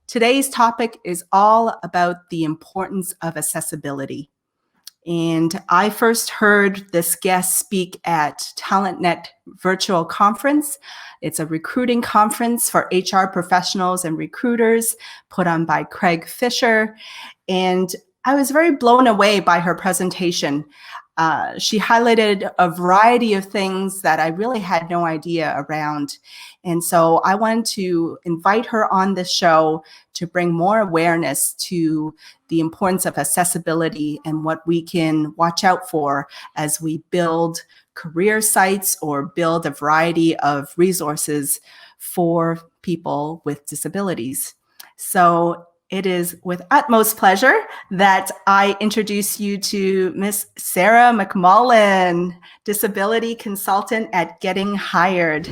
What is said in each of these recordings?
Today's topic is all about the importance of accessibility. And I first heard this guest speak at TalentNet Virtual Conference. It's a recruiting conference for HR professionals and recruiters put on by Craig Fisher. And I was very blown away by her presentation. She highlighted a variety of things that I really had no idea around. And so I wanted to invite her on this show to bring more awareness to the importance of accessibility and what we can watch out for as we build career sites or build a variety of resources for people with disabilities. So it is with utmost pleasure that I introduce you to Miss Sarah McMullen, Disability Consultant at Getting Hired.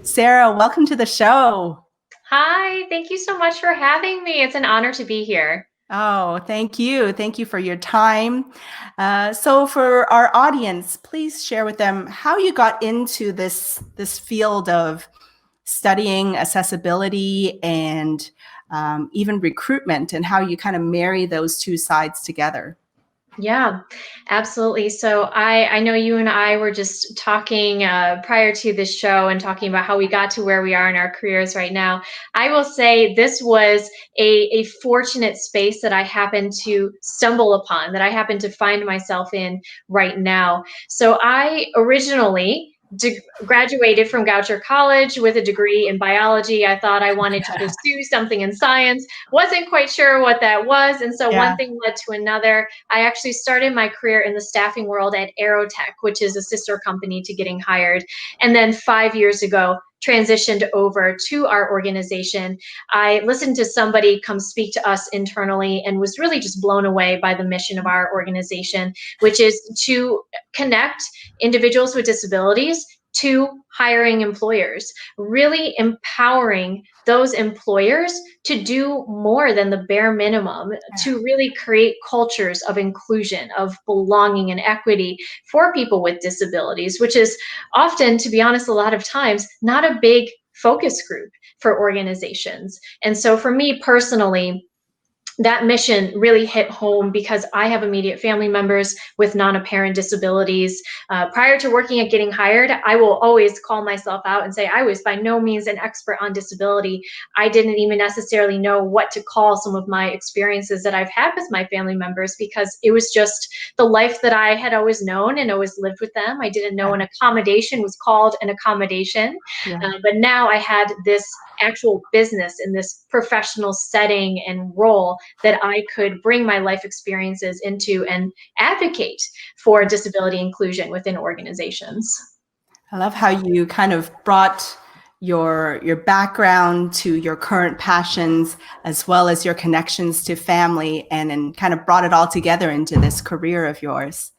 Sarah, welcome to the show. Hi, thank you so much for having me. It's an honor to be here. Oh, thank you. Thank you for your time. So for our audience, please share with them how you got into this field of studying accessibility and even recruitment, and how you kind of marry those two sides together. Yeah, absolutely. So I know you and I were just talking prior to this show and talking about how we got to where we are in our careers right now. I will say this was a fortunate space that I happened to stumble upon, that I happen to find myself in right now. So I originally graduated from Goucher College with a degree in biology. I thought I wanted to pursue something in science, wasn't quite sure what that was. And so one thing led to another. I actually started my career in the staffing world at Aerotech, which is a sister company to Getting Hired. And then 5 years ago, transitioned over to our organization. I listened to somebody come speak to us internally and was really just blown away by the mission of our organization, which is to connect individuals with disabilities to hiring employers, really empowering those employers to do more than the bare minimum, to really create cultures of inclusion, of belonging and equity for people with disabilities, which is often, to be honest, a lot of times not a big focus group for organizations. And so for me personally, that mission really hit home because I have immediate family members with non-apparent disabilities. Prior to working at Getting Hired, I will always call myself out and say I was by no means an expert on disability. I didn't even necessarily know what to call some of my experiences that I've had with my family members, because it was just the life that I had always known and always lived with them. I didn't know an accommodation was called an accommodation. But now I had this actual business in this professional setting and role that I could bring my life experiences into and advocate for disability inclusion within organizations. I love how you kind of brought your background to your current passions, as well as your connections to family, and kind of brought it all together into this career of yours.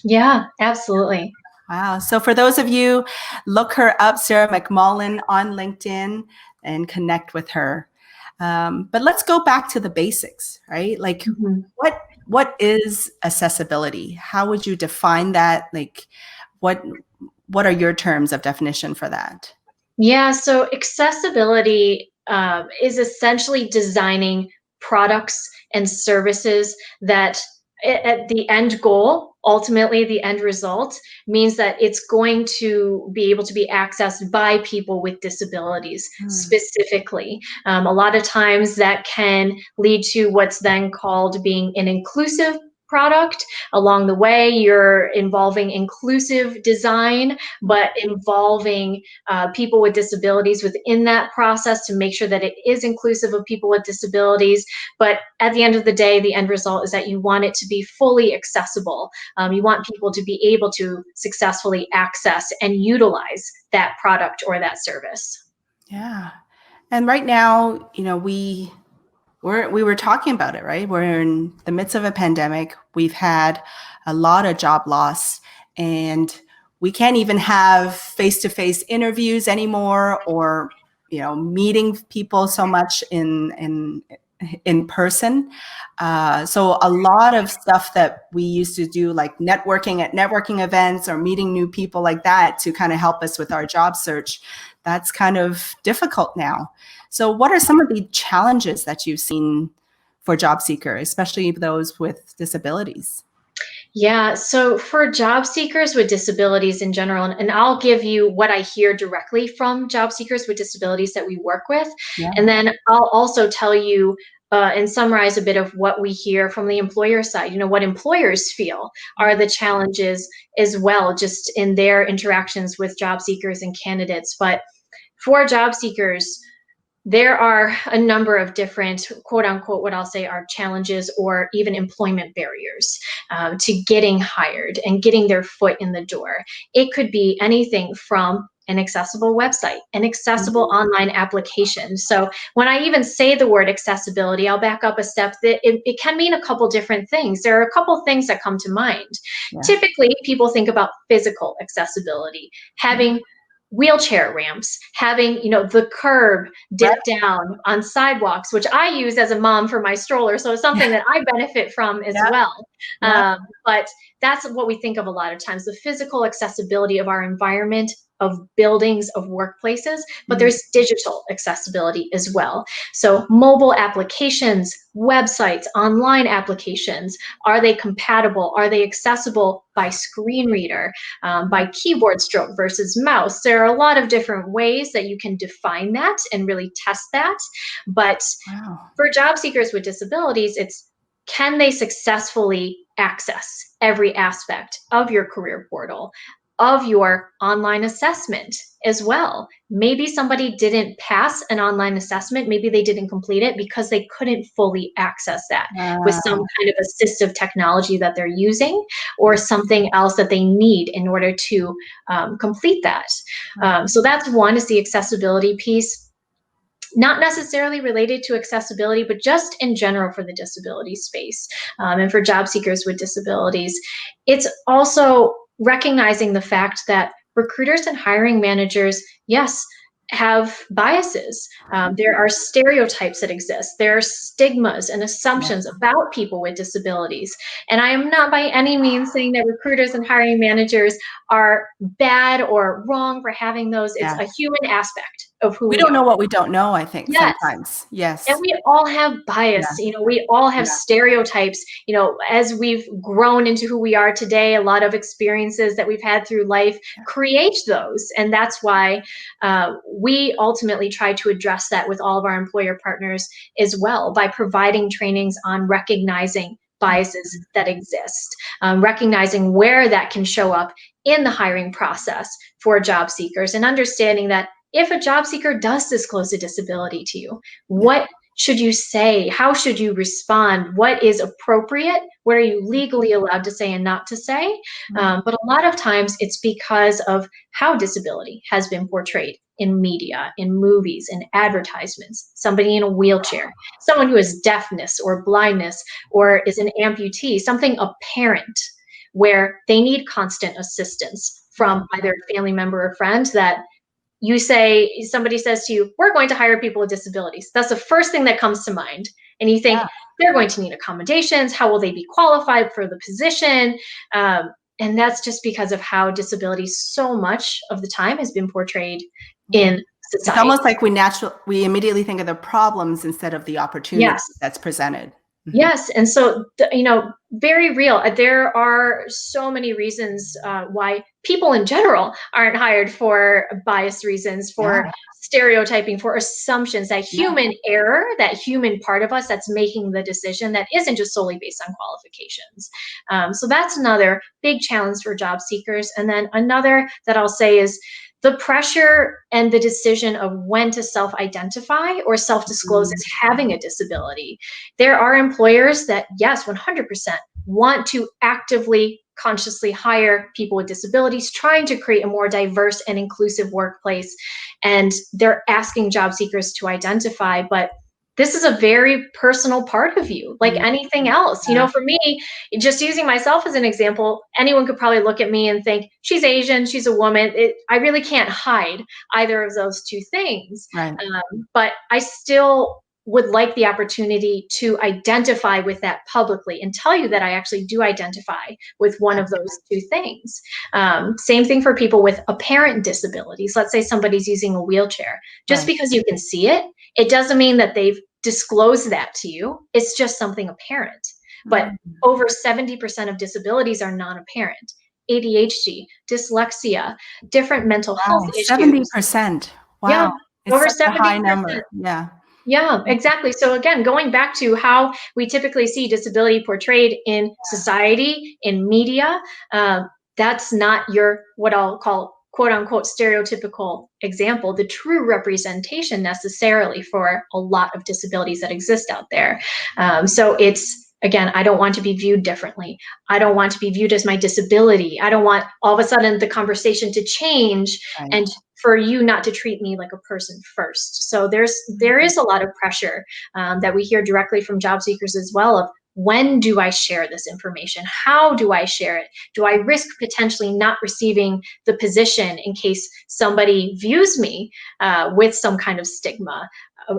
Yeah, absolutely. Wow. So for those of you, look her up, Sarah McMullen, on LinkedIn and connect with her. But let's go back to the basics, right? Like, what is accessibility? How would you define that? Like, what are your terms of definition for that? Yeah, so accessibility is essentially designing products and services that at the end goal, ultimately the end result, means that it's going to be able to be accessed by people with disabilities specifically. A lot of times that can lead to what's then called being an inclusive product. Along the way, you're involving inclusive design, but involving people with disabilities within that process to make sure that it is inclusive of people with disabilities. But at the end of the day, the end result is that you want it to be fully accessible. You want people to be able to successfully access and utilize that product or that service. Yeah. And right now, you know, we were talking about it, right? We're in the midst of a pandemic. We've had a lot of job loss, and we can't even have face-to-face interviews anymore, or, you know, meeting people so much in in person. So a lot of stuff that we used to do, like networking at networking events or meeting new people like that to kind of help us with our job search, that's kind of difficult now. So what are some of the challenges that you've seen for job seekers, especially those with disabilities? Yeah, so for job seekers with disabilities in general, and I'll give you what I hear directly from job seekers with disabilities that we work with, Yeah. and then I'll also tell you and summarize a bit of what we hear from the employer side, what employers feel are the challenges as well, just in their interactions with job seekers and candidates. But for job seekers, there are a number of different, quote unquote, what I'll say are challenges or even employment barriers to getting hired and getting their foot in the door. It could be anything from an accessible website, an accessible online application. So when I even say the word accessibility, I'll back up a step that it can mean a couple different things. There are a couple things that come to mind. Yeah. Typically, people think about physical accessibility, having wheelchair ramps, having the curb dip down on sidewalks, which I use as a mom for my stroller, so it's something that I benefit from as well. But that's what we think of a lot of times, the physical accessibility of our environment, of buildings, of workplaces, but there's digital accessibility as well. So mobile applications, websites, online applications, are they compatible? Are they accessible by screen reader, by keyboard stroke versus mouse? There are a lot of different ways that you can define that and really test that. But for job seekers with disabilities, it's, can they successfully access every aspect of your career portal, of your online assessment as well? Maybe somebody didn't pass an online assessment. Maybe they didn't complete it because they couldn't fully access that with some kind of assistive technology that they're using or something else that they need in order to complete that. So that's one, is the accessibility piece. Not necessarily related to accessibility, but just in general for the disability space and for job seekers with disabilities. It's also recognizing the fact that recruiters and hiring managers, yes, have biases. There are stereotypes that exist. There are stigmas and assumptions about people with disabilities. And I am not by any means saying that recruiters and hiring managers are bad or wrong for having those. It's a human aspect of who we don't are. know what we don't know, I think, Yes. sometimes. Yes. And we all have bias, we all have stereotypes, as we've grown into who we are today, a lot of experiences that we've had through life create those. And that's why we ultimately try to address that with all of our employer partners as well, by providing trainings on recognizing biases that exist, recognizing where that can show up in the hiring process for job seekers, and understanding that if a job seeker does disclose a disability to you, what should you say? How should you respond? What is appropriate? What are you legally allowed to say and not to say? But a lot of times it's because of how disability has been portrayed in media, in movies, in advertisements. Somebody in a wheelchair, someone who has deafness or blindness or is an amputee, something apparent where they need constant assistance from either a family member or friend. That you say, somebody says to you, we're going to hire people with disabilities. That's the first thing that comes to mind. And you think they're going to need accommodations. How will they be qualified for the position? And that's just because of how disability so much of the time has been portrayed in society. It's almost like we immediately think of the problems instead of the opportunity that's presented. Yes. And so, very real. There are so many reasons why people in general aren't hired, for bias reasons, for stereotyping, for assumptions, that human error, that human part of us that's making the decision that isn't just solely based on qualifications. So that's another big challenge for job seekers. And then another that I'll say is the pressure and the decision of when to self-identify or self-disclose as having a disability. There are employers that, yes, 100% want to actively, consciously hire people with disabilities, trying to create a more diverse and inclusive workplace. And they're asking job seekers to identify, but this is a very personal part of you, like anything else. For me, just using myself as an example, anyone could probably look at me and think, she's Asian, she's a woman. I really can't hide either of those two things. But I still would like the opportunity to identify with that publicly and tell you that I actually do identify with one of those two things. Same thing for people with apparent disabilities. Let's say somebody's using a wheelchair. Just Right. because you can see it, it doesn't mean that they've disclosed that to you. It's just something apparent. But Mm. over 70% of disabilities are non-apparent. ADHD, dyslexia, different mental health Wow, issues. 70%. Yeah, Wow. It's over such a high 70%. number. Yeah. Yeah, exactly. So again, going back to how we typically see disability portrayed in society, in media, uh, that's not your, what I'll call, quote unquote, stereotypical example, the true representation necessarily for a lot of disabilities that exist out there. So it's, again, I don't want to be viewed differently. I don't want to be viewed as my disability. I don't want all of a sudden the conversation to change Right. and for you not to treat me like a person first. So there is a lot of pressure that we hear directly from job seekers as well of, when do I share this information? How do I share it? Do I risk potentially not receiving the position in case somebody views me with some kind of stigma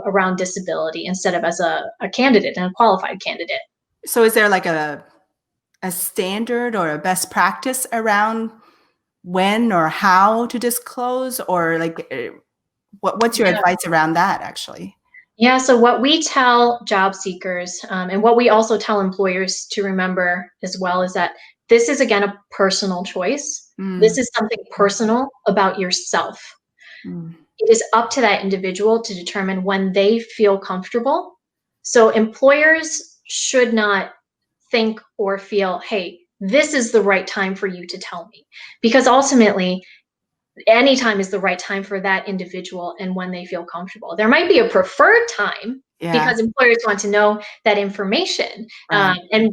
around disability instead of as a candidate and a qualified candidate? So is there like a standard or a best practice around when or how to disclose, or like what's your Yeah. advice around that actually? Yeah, so what we tell job seekers, and what we also tell employers to remember as well, is that this is, again, a personal choice. This Mm, is something personal about yourself. mm, It is up to that individual to determine when they feel comfortable. So employers should not think or feel, hey, this is the right time for you to tell me. Because ultimately, anytime is the right time for that individual and when they feel comfortable. There might be a preferred time yeah, because employers want to know that information, right. and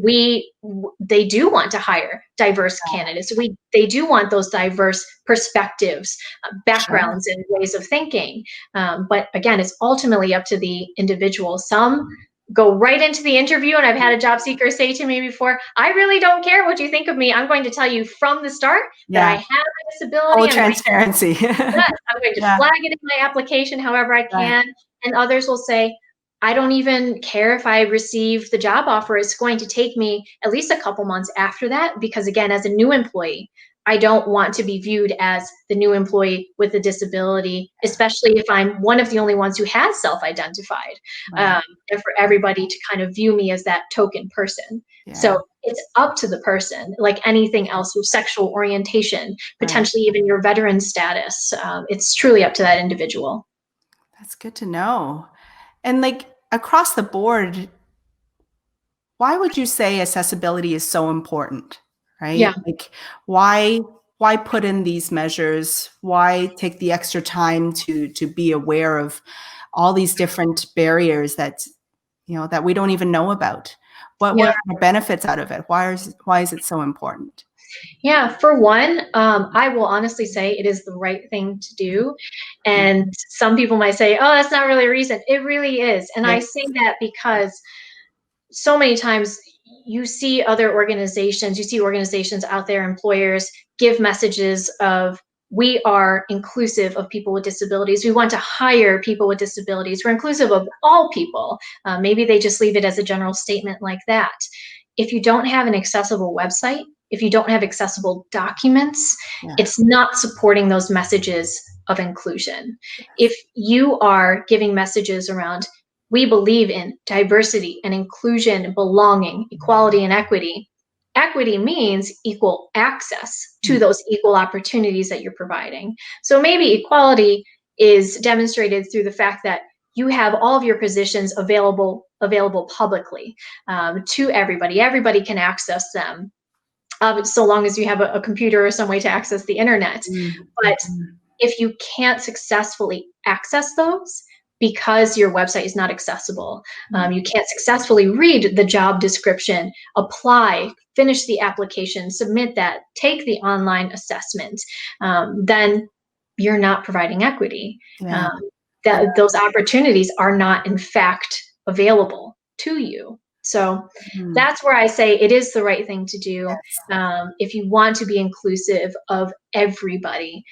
they do want to hire diverse candidates. They do want those diverse perspectives, Sure. backgrounds, and ways of thinking. But again, it's ultimately up to the individual. Some go right into the interview, and I've had a job seeker say to me before, I really don't care what you think of me. I'm going to tell you from the start that I Yeah. have a disability. Full I'm going transparency. Yes, I'm going to Yeah, flag it in my application however I right. can. And others will say, I don't even care if I receive the job offer. It's going to take me at least a couple months after that, because again, as a new employee, I don't want to be viewed as the new employee with a disability, especially if I'm one of the only ones who has self-identified, Right. and for everybody to kind of view me as that token person. Yeah, So it's up to the person, like anything else, your sexual orientation, right. potentially even your veteran status. It's truly up to that individual. That's good to know. And like across the board, why would you say accessibility is so important, right? Yeah. Like why put in these measures? Why take the extra time to be aware of all these different barriers that that we don't even know about? What Yeah. are the benefits out of it? Why is it so important? Yeah, for one, I will honestly say it is the right thing to do. Yeah. And some people might say, oh, that's not really a reason. It really is. And I Yes. say that because so many times you see organizations out there, employers give messages of, we are inclusive of people with disabilities. We want to hire people with disabilities. We're inclusive of all people. Maybe they just leave it as a general statement like that. If you don't have an accessible website, if you don't have accessible documents, Yeah. it's not supporting those messages of inclusion. Yes. If you are giving messages around, we believe in diversity and inclusion, belonging, equality, and equity. Equity means equal access to Mm. those equal opportunities that you're providing. So maybe equality is demonstrated through the fact that you have all of your positions available publicly, to everybody. Everybody can access them, so long as you have a computer or some way to access the internet. Mm. But Mhm. if you can't successfully access those because your website is not accessible, Mm. you can't successfully read the job description, apply, finish the application, submit that, take the online assessment, then you're not providing equity. Yeah. Um, Yeah. that those opportunities are not in fact available to you. So Mm. that's where I say it is the right thing to do. Yes. If you want to be inclusive of everybody,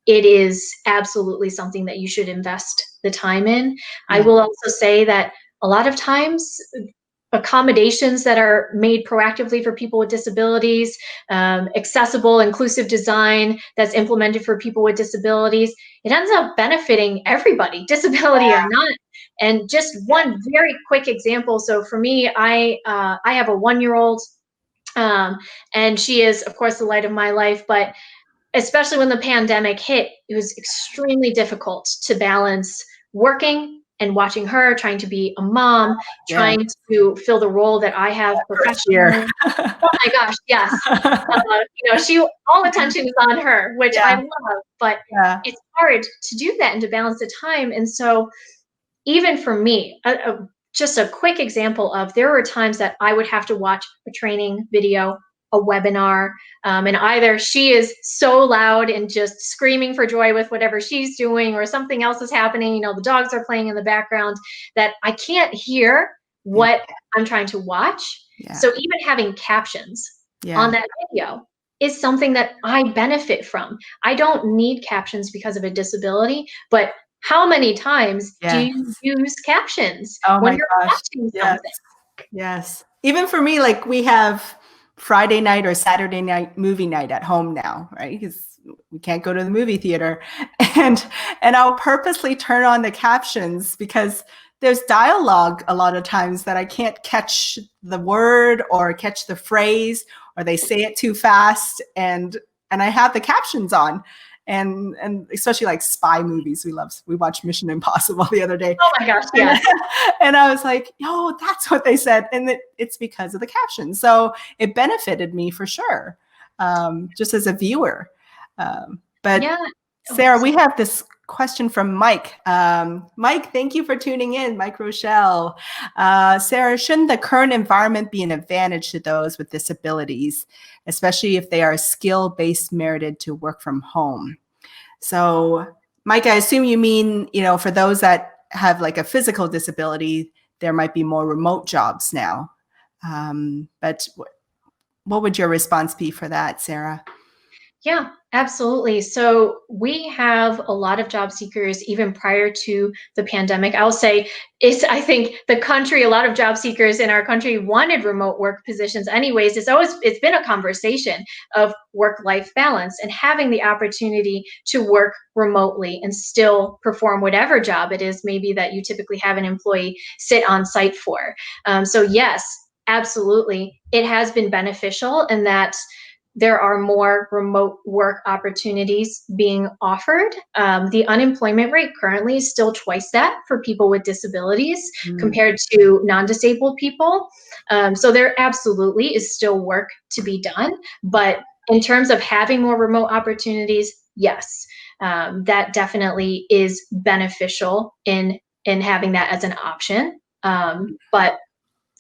it is absolutely something that you should invest the time in. I Yeah. will also say that a lot of times accommodations that are made proactively for people with disabilities, accessible, inclusive design that's implemented for people with disabilities, it ends up benefiting everybody, disability or not. And just one very quick example. So for me, I have a 1-year-old, and she is, of course, the light of my life. But especially when the pandemic hit, it was extremely difficult to balance working and watching her, trying to be a mom, Yeah. trying to fill the role that I have First year. professionally. Oh my gosh, yes. She all attention is on her, which I Yeah. love, but Yeah. it's hard to do that and to balance the time. And so even for me, just a quick example of there were times that I would have to watch a training video, a webinar, and either she is so loud and just screaming for joy with whatever she's doing, or something else is happening. The dogs are playing in the background that I can't hear Yeah. what I'm trying to watch. Yeah. So even having captions Yeah. on that video is something that I benefit from. I don't need captions because of a disability, but how many times do Yes. you use captions Oh when my you're gosh. watching Yes. something? Yes. Even for me, like we have Friday night or Saturday night movie night at home now, right? Because we can't go to the movie theater. And I'll purposely turn on the captions because there's dialogue a lot of times that I can't catch the word or catch the phrase, or they say it too fast, and I have the captions on. And especially like spy movies, we watched Mission Impossible the other day. Oh my gosh, yes. And I was like, oh, that's what they said. And it's because of the captions. So it benefited me for sure, just as a viewer. But Yeah. Sarah, we have this question from Mike. Mike, thank you for tuning in, Mike Rochelle. Sarah, shouldn't the current environment be an advantage to those with disabilities, especially if they are skill-based merited to work from home? So, Mike, I assume you mean, for those that have like a physical disability, there might be more remote jobs now. But what would your response be for that, Sarah? Yeah, absolutely. So we have a lot of job seekers even prior to the pandemic. I'll say I think the country, a lot of job seekers in our country wanted remote work positions anyways. It's been a conversation of work-life balance and having the opportunity to work remotely and still perform whatever job it is maybe that you typically have an employee sit on site for. So yes, absolutely. It has been beneficial in that there are more remote work opportunities being offered. The unemployment rate currently is still twice that for people with disabilities compared to non-disabled people. So there absolutely is still work to be done. But in terms of having more remote opportunities, yes, that definitely is beneficial in having that as an option. But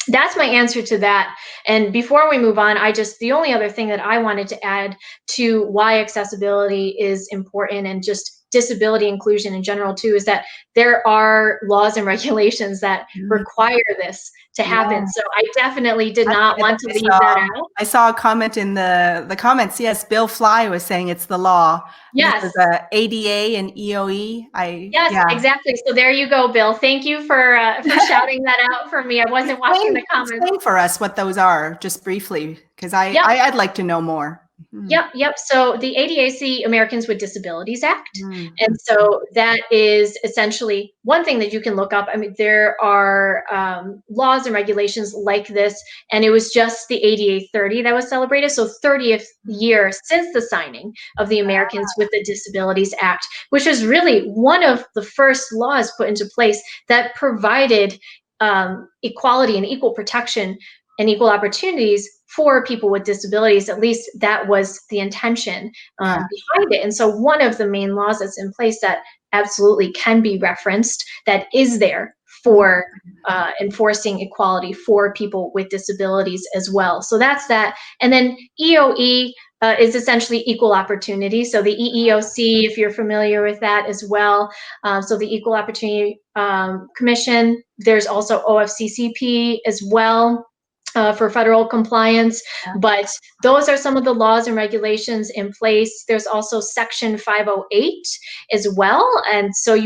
that's my answer to that. And before we move on, the only other thing that I wanted to add to why accessibility is important and just disability inclusion in general too is that there are laws and regulations that require this to happen. So I definitely did not want to leave that out. I saw a comment in the comments. Yes, Bill Fly was saying it's the law. Yes. This is the ADA and EOE. Yes, exactly. So there you go, Bill. Thank you for shouting that out for me. I wasn't watching the comments. Explain for us what those are, just briefly, because I'd like to know more. Yep. So the ADAC, Americans with Disabilities Act. And so that is essentially one thing that you can look up. I mean, there are laws and regulations like this, and it was just the ADA 30 that was celebrated. So 30th year since the signing of the Americans with the Disabilities Act, which is really one of the first laws put into place that provided equality and equal protection and equal opportunities for people with disabilities. At least that was the intention behind it. And so one of the main laws that's in place that absolutely can be referenced, that is there for enforcing equality for people with disabilities as well. So that's that. And then EOE is essentially equal opportunity. So the EEOC, if you're familiar with that as well. So the Equal Opportunity Commission, there's also OFCCP as well. for federal compliance, Yeah. but those are some of the laws and regulations in place. There's also Section 508 as well, and so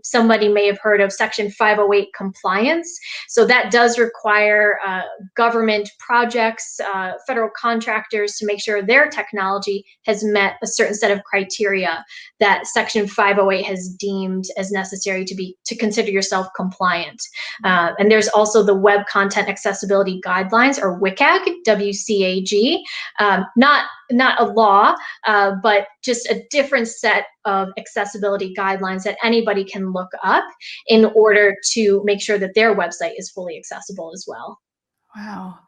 somebody may have heard of Section 508 compliance. So that does require government projects, federal contractors to make sure their technology has met a certain set of criteria that Section 508 has deemed as necessary to consider yourself compliant. And there's also the Web Content Accessibility Guidelines, or WCAG, WCAG. Not a law, but just a different set of accessibility guidelines that anybody can look up in order to make sure that their website is fully accessible as well. Wow.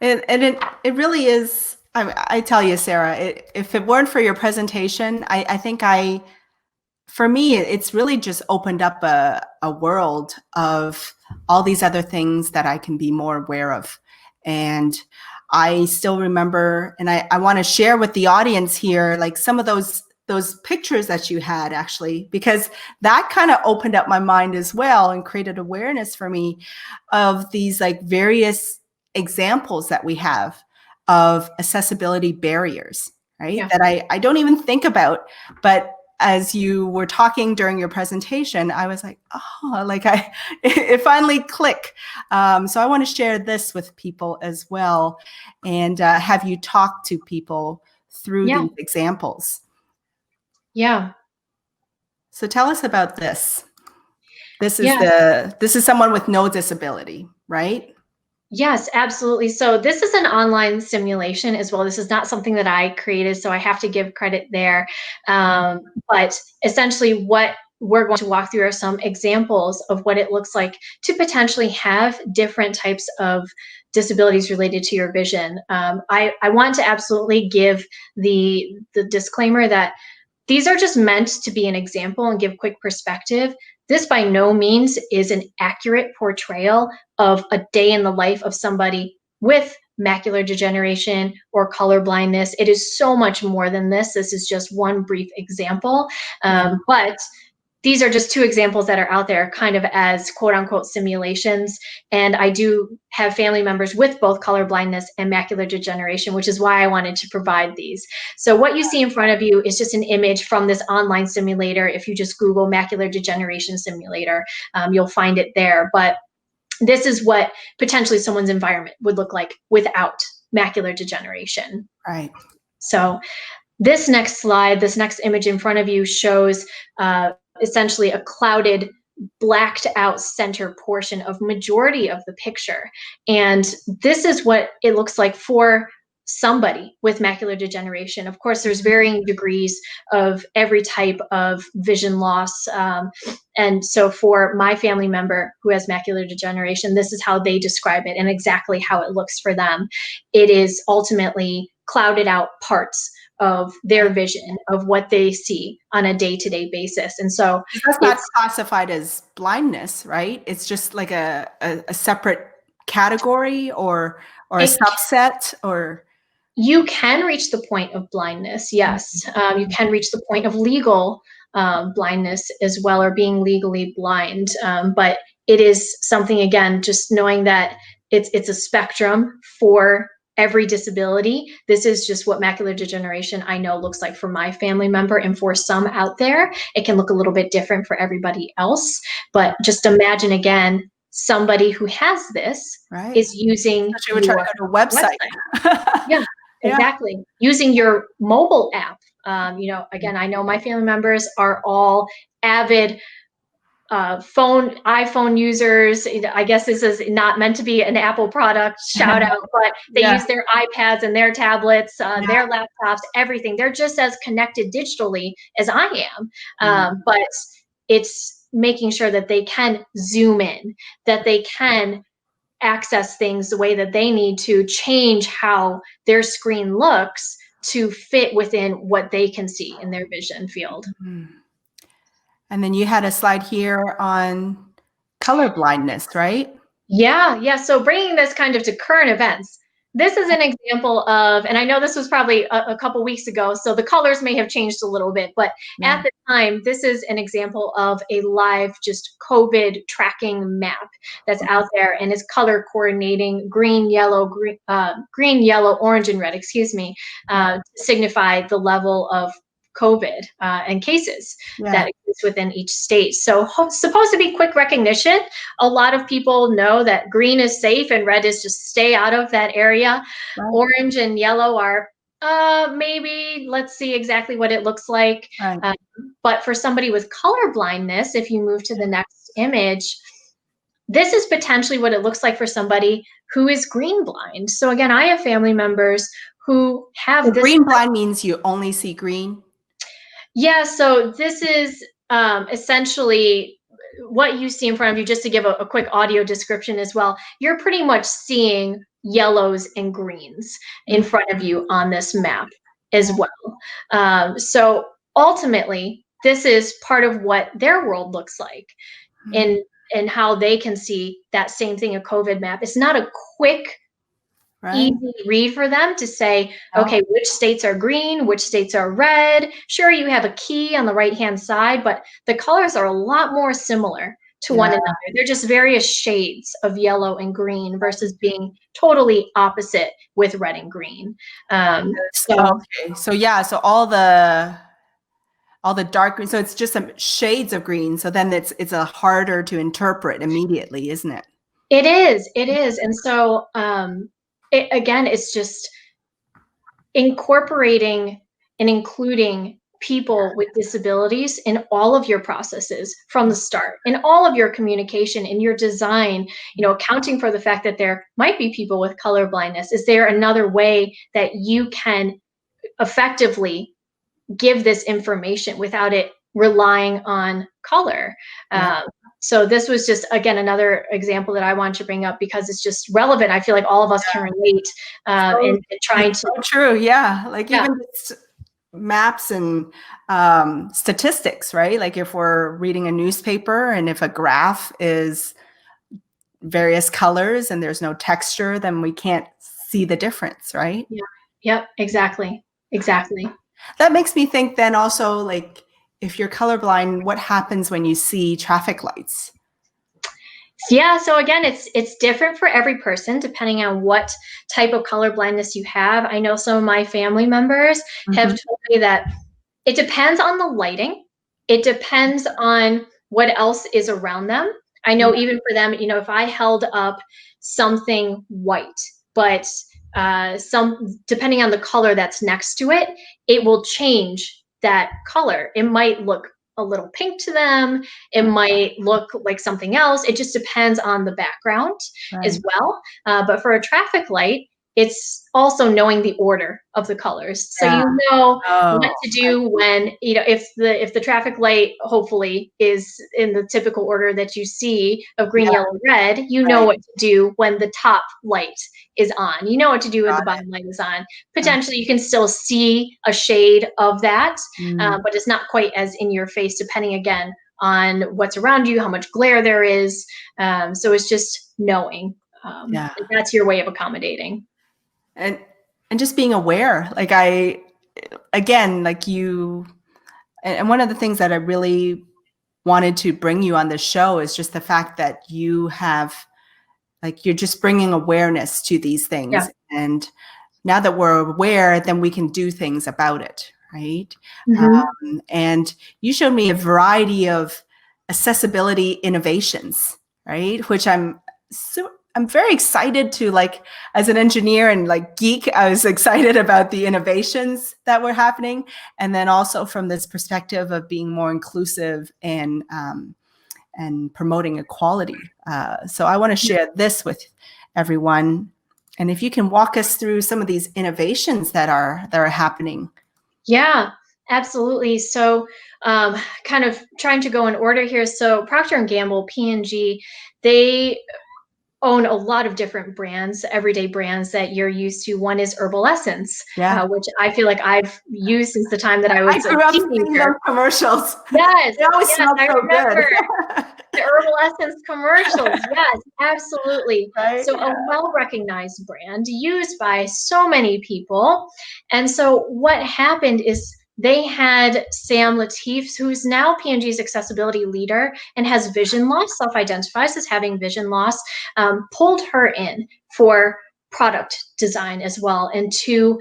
And it really is. I tell you, Sarah, if it weren't for your presentation, I think for me, it's really just opened up a world of all these other things that I can be more aware of. And I still remember, and I want to share with the audience here, like some of those pictures that you had, actually, because that kind of opened up my mind as well and created awareness for me of these like various examples that we have of accessibility barriers, right? Yeah. That I don't even think about, but as you were talking during your presentation, I was like, oh, like it finally clicked. So I want to share this with people as well, and have you talk to people through Yeah. these examples. Yeah. So tell us about this. This is Yes. this is someone with no disability, right? Yes, absolutely. So this is an online simulation as well. This is not something that I created, so I have to give credit there. But essentially, what we're going to walk through are some examples of what it looks like to potentially have different types of disabilities related to your vision. I want to absolutely give the disclaimer that these are just meant to be an example and give quick perspective. This by no means is an accurate portrayal of a day in the life of somebody with macular degeneration or color blindness. It is so much more than this. This is just one brief example. But these are just two examples that are out there kind of as quote unquote simulations. And I do have family members with both color blindness and macular degeneration, which is why I wanted to provide these. So what you see in front of you is just an image from this online simulator. If you just Google macular degeneration simulator, you'll find it there. But this is what potentially someone's environment would look like without macular degeneration. Right. So this next slide, this next image in front of you shows essentially a clouded, blacked out center portion of majority of the picture. And this is what it looks like for somebody with macular degeneration. Of course, there's varying degrees of every type of vision loss. And so for my family member who has macular degeneration, this is how they describe it and exactly how it looks for them. It is ultimately clouded out parts of their vision, of what they see on a day-to-day basis. And so that's not classified as blindness, right? It's just like a separate category or a subset, or you can reach the point of blindness. Yes. You can reach the point of legal blindness as well, or being legally blind. But it is something, again, just knowing that it's a spectrum for every disability. This is just what macular degeneration I know looks like for my family member, and for some out there, it can look a little bit different for everybody else. But just imagine, again, somebody who has this is using especially we're trying to go to a website. Yeah, exactly. Using your mobile app. Again, I know my family members are all avid iPhone users. I guess this is not meant to be an Apple product shout out, but they use their iPads and their tablets, their laptops, everything. They're just as connected digitally as I am. But it's making sure that they can zoom in, that they can access things the way that they need to, change how their screen looks to fit within what they can see in their vision field. And then you had a slide here on color blindness, right? Yeah. So bringing this kind of to current events, this is an example of, and I know this was probably a couple weeks ago, so the colors may have changed a little bit, but Yeah. at the time, this is an example of a live just COVID tracking map that's out there, and it's color coordinating green, yellow, green, yellow, orange, and red, excuse me, to signify the level of COVID and cases that exist within each state. So supposed to be quick recognition. A lot of people know that green is safe and red is just stay out of that area. Right. Orange and yellow are maybe let's see exactly what it looks like. Right. But for somebody with color blindness, if you move to the next image, this is potentially what it looks like for somebody who is green blind. So again, I have family members who have this. Green blind means you only see green? Yeah, so this is essentially what you see in front of you. Just to give a quick audio description as well, you're pretty much seeing yellows and greens in front of you on this map as well. So ultimately, this is part of what their world looks like and how they can see that same thing, a COVID map. It's not a quick, easy read for them to say, okay, which states are green, which states are red. Sure, you have a key on the right-hand side, but the colors are a lot more similar to one another. They're just various shades of yellow and green versus being totally opposite with red and green. So so all the dark green, so it's just some shades of green. So then it's a harder to interpret immediately, isn't it? It is. And so again, it's just incorporating and including people with disabilities in all of your processes from the start, in all of your communication, in your design, accounting for the fact that there might be people with color blindness. Is there another way that you can effectively give this information without it relying on color? So this was just, again, another example that I wanted to bring up because it's just relevant. I feel like all of us can relate in trying to. So true, like even just maps and statistics, right? Like if we're reading a newspaper and if a graph is various colors and there's no texture, then we can't see the difference, right? Yep, exactly. That makes me think then also, like, if you're colorblind, what happens when you see traffic lights? Yeah, so again, it's different for every person depending on what type of color blindness you have. I know some of my family members have told me that it depends on the lighting. It depends on what else is around them. I know even for them, if I held up something white, but depending on the color that's next to it, it will change that color. It might look a little pink to them. It might look like something else. It just depends on the background as well. But for a traffic light, it's also knowing the order of the colors. So you know what to do when, if the traffic light hopefully is in the typical order that you see of green, yellow, red, you know what to do when the top light is on. You know what to do when the bottom light is on. Potentially you can still see a shade of that, but it's not quite as in your face, depending again on what's around you, how much glare there is. So it's just knowing. That's your way of accommodating. And just being aware, like and one of the things that I really wanted to bring you on this show is just the fact that you have, like, you're just bringing awareness to these things. And now that we're aware, then we can do things about it, right? And you showed me a variety of accessibility innovations, right? Which I'm very excited to, like, as an engineer and like geek, I was excited about the innovations that were happening. And then also from this perspective of being more inclusive and promoting equality. So I want to share this with everyone. And if you can walk us through some of these innovations that are happening. Yeah, absolutely. So kind of trying to go in order here. So Procter & Gamble, P&G, they own a lot of different brands, everyday brands that you're used to. One is Herbal Essence, which I feel like I've used since the time that I was I grew up a teenager. seeing those commercials. Yes, they always smell I so remember good. the Herbal Essence commercials. Yes, absolutely. Right? So a well-recognized brand used by so many people. And so what happened is they had Sam Latif, who's now P&G's accessibility leader and has vision loss, self-identifies as having vision loss, pulled her in for product design as well, and to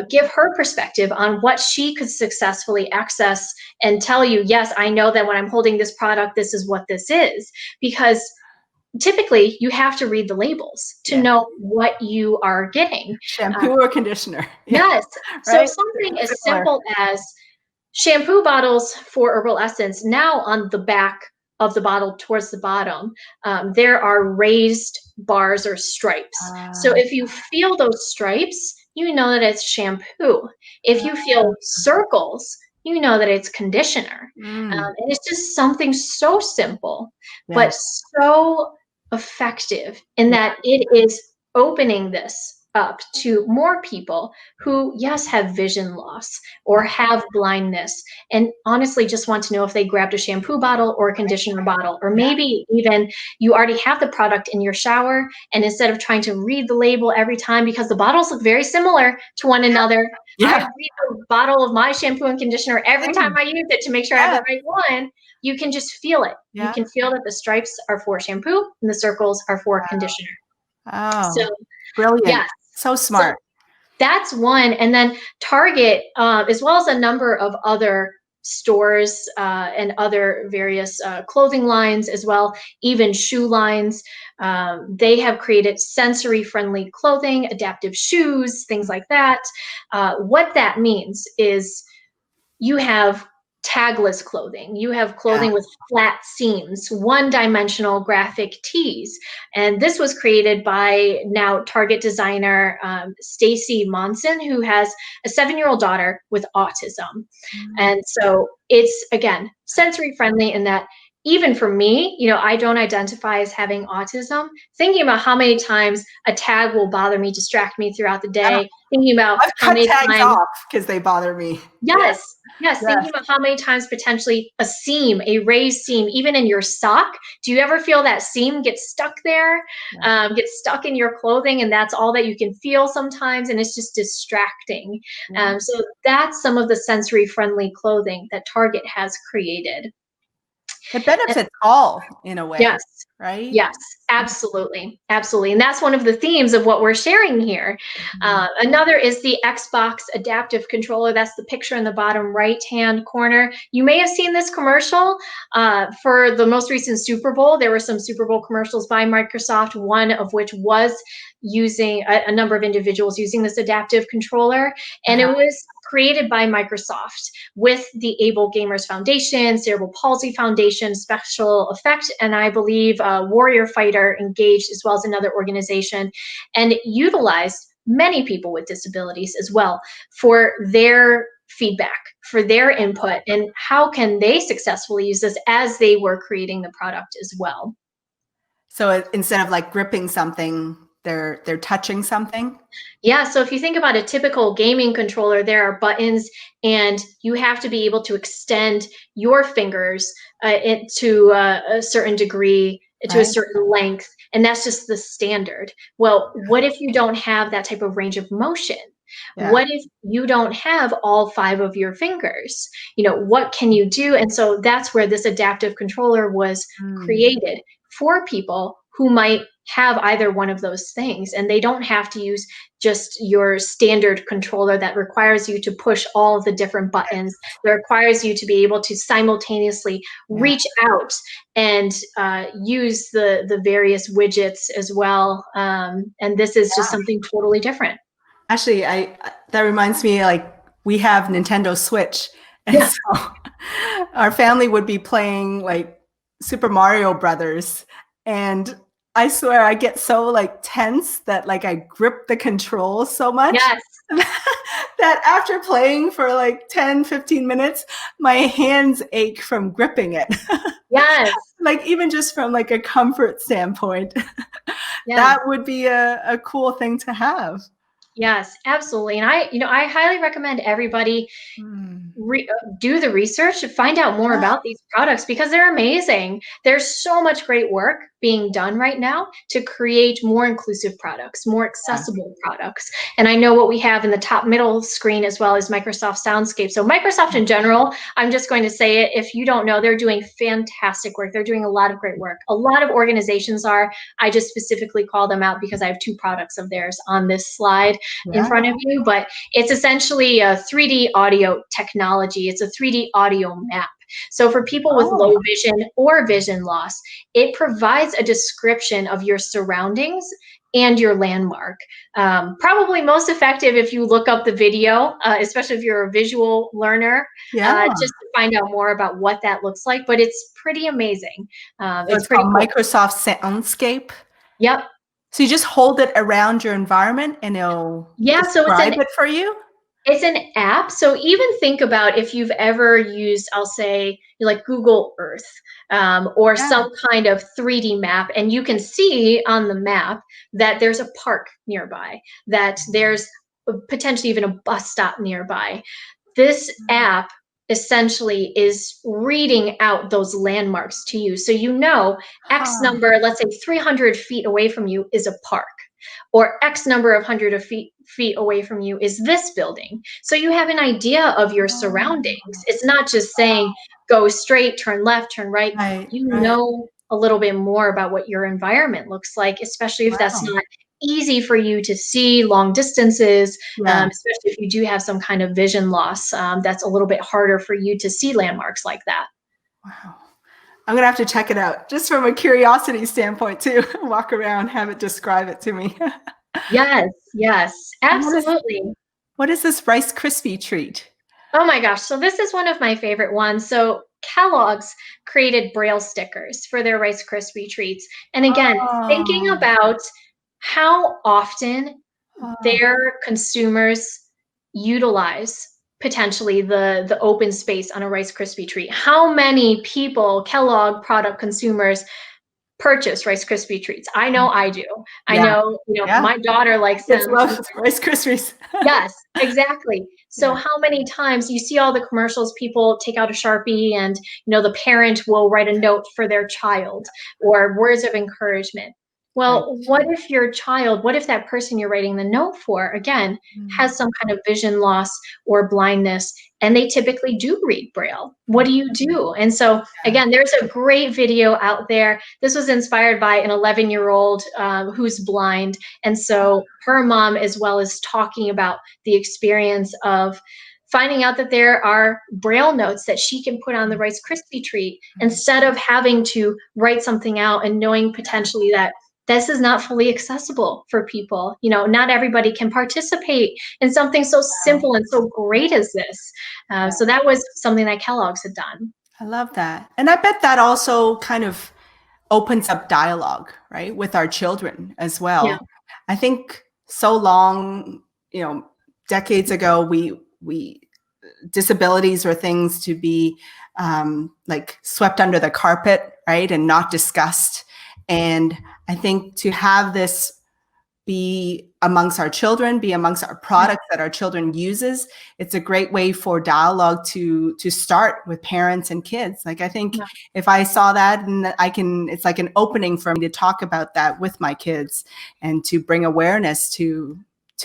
give her perspective on what she could successfully access and tell you, yes, I know that when I'm holding this product, this is what this is. Because typically you have to read the labels to know what you are getting. Shampoo or conditioner. Yes. So Right? something as Similar. simple as shampoo bottles for Herbal Essence, now on the back of the bottle towards the bottom, there are raised bars or stripes. So if you feel those stripes, you know that it's shampoo. If you feel circles, you know that it's conditioner. And it's just something so simple, but so effective in that it is opening this up to more people who, yes, have vision loss or have blindness, and honestly just want to know if they grabbed a shampoo bottle or a conditioner bottle, or maybe even you already have the product in your shower, and instead of trying to read the label every time, because the bottles look very similar to one another, I read the bottle of my shampoo and conditioner every time I use it to make sure I have the right one. You can just feel it. You can feel that the stripes are for shampoo and the circles are for conditioner. So Brilliant. yes. So smart. So that's one. And then Target, as well as a number of other stores and other various clothing lines as well, even shoe lines, they have created sensory-friendly clothing, adaptive shoes, things like that. What that means is you have tagless clothing. You have clothing with flat seams, one-dimensional graphic tees. And this was created by now Target designer Stacy Monson, who has a 7-year-old daughter with autism. And so it's, again, sensory-friendly in that even for me, I don't identify as having autism. Thinking about how many times a tag will bother me, distract me throughout the day, thinking about I've how cut many tags times off because they bother me. Yes. Thinking about how many times potentially a seam, a raised seam, even in your sock. Do you ever feel that seam get stuck there, get stuck in your clothing, and that's all that you can feel sometimes, and it's just distracting. So that's some of the sensory-friendly clothing that Target has created. It benefits all in a way. Yes. Right? Yes, absolutely. Absolutely. And that's one of the themes of what we're sharing here. Another is the Xbox adaptive controller. That's the picture in the bottom right-hand corner. You may have seen this commercial for the most recent Super Bowl. There were some Super Bowl commercials by Microsoft, one of which was using a number of individuals using this adaptive controller. And it was created by Microsoft with the Able Gamers Foundation, Cerebral Palsy Foundation, Special Effect, and I believe Warrior Fighter engaged, as well as another organization, and utilized many people with disabilities as well for their feedback, for their input, and how can they successfully use this as they were creating the product as well. So instead of like gripping something, they're touching something? Yeah, so if you think about a typical gaming controller, there are buttons, and you have to be able to extend your fingers to a certain degree, to a certain length, and that's just the standard. Well, what if you don't have that type of range of motion? What if you don't have all 5 of your fingers? What can you do? And so that's where this adaptive controller was created for people who might have either one of those things, and they don't have to use just your standard controller that requires you to push all of the different buttons, that requires you to be able to simultaneously reach out and use the various widgets as well. And this is just something totally different. Actually, that reminds me, like, we have Nintendo Switch, and so our family would be playing like Super Mario Brothers, and I swear I get so like tense that like I grip the controls so much that after playing for like 10, 15 minutes, my hands ache from gripping it. Like even just from like a comfort standpoint, that would be a cool thing to have. Yes, absolutely. And I highly recommend everybody Mm. do the research to find out more Yeah. about these products because they're amazing. There's so much great work being done right now to create more inclusive products, more Yeah. accessible products. And I know what we have in the top middle screen as well as Microsoft Soundscape. So Microsoft in general, I'm just going to say it, if you don't know, they're doing fantastic work. They're doing a lot of great work. A lot of organizations are. I just specifically call them out because I have two products of theirs on this slide in Yeah. front of you, but it's essentially a 3D audio technology. It's a 3D audio map. So for people with Oh, low vision or vision loss, it provides a description of your surroundings and your landmark. Probably most effective if you look up the video, especially if you're a visual learner, yeah. just to find out more about what that looks like. But it's pretty amazing. So It's it's pretty called cool. Microsoft Soundscape. Yep. So you just hold it around your environment and it'll Yeah. So describe it for you? it's an app. So even think about if you've ever used, I'll say, like Google Earth, or Yeah. some kind of 3D map, and you can see on the map that there's a park nearby, that there's potentially even a bus stop nearby. This app essentially is reading out those landmarks to you. So you know X Huh. number, let's say 300 feet away from you is a park, or X number of hundred of feet away from you is this building. So you have an idea of your surroundings. Oh, It's not just saying go straight, turn left, turn right. right, You right. know a little bit more about what your environment looks like, especially if that's Wow. not easy for you to see long distances, Yeah. especially if you do have some kind of vision loss. That's a little bit harder for you to see landmarks like that. Wow. I'm gonna have to check it out just from a curiosity standpoint too. Walk around, have it describe it to me. Yes, yes, And absolutely. what is this Rice Krispie treat? Oh my gosh. So this is one of my favorite ones. So Kellogg's created Braille stickers for their Rice Krispie treats. And again, thinking Oh, about how often oh, their consumers utilize potentially the open space on a Rice Krispie treat. How many people, Kellogg product consumers, purchase Rice Krispie treats? I know I do. I yeah, know, yeah. my daughter likes Kids them. love Rice Krispies. Yes, exactly. So Yeah. how many times you see all the commercials, people take out a Sharpie and the parent will write a note for their child or words of encouragement. Right. Well, what if that person you're writing the note for, again, Mm, has some kind of vision loss or blindness, and they typically do read Braille? What do you do? And so, yeah. again, there's a great video out there. This was inspired by an 11-year-old who's blind. And so her mom, as well as talking about the experience of finding out that there are Braille notes that she can put on the Rice Krispie treat instead of having to write something out and knowing potentially that this is not fully accessible for people. Not everybody can participate in something so Wow. simple and so great as this. So that was something that Kellogg's had done. I love that. And I bet that also kind of opens up dialogue, right, with our children as Yeah. well. I think so long, decades ago, we disabilities were things to be like swept under the carpet, right, and not discussed. And I think to have this be amongst our children, be amongst our products that our children uses, it's a great way for dialogue to start with parents and kids. Like I think Yeah. if I saw that, and it's like an opening for me to talk about that with my kids and to bring awareness to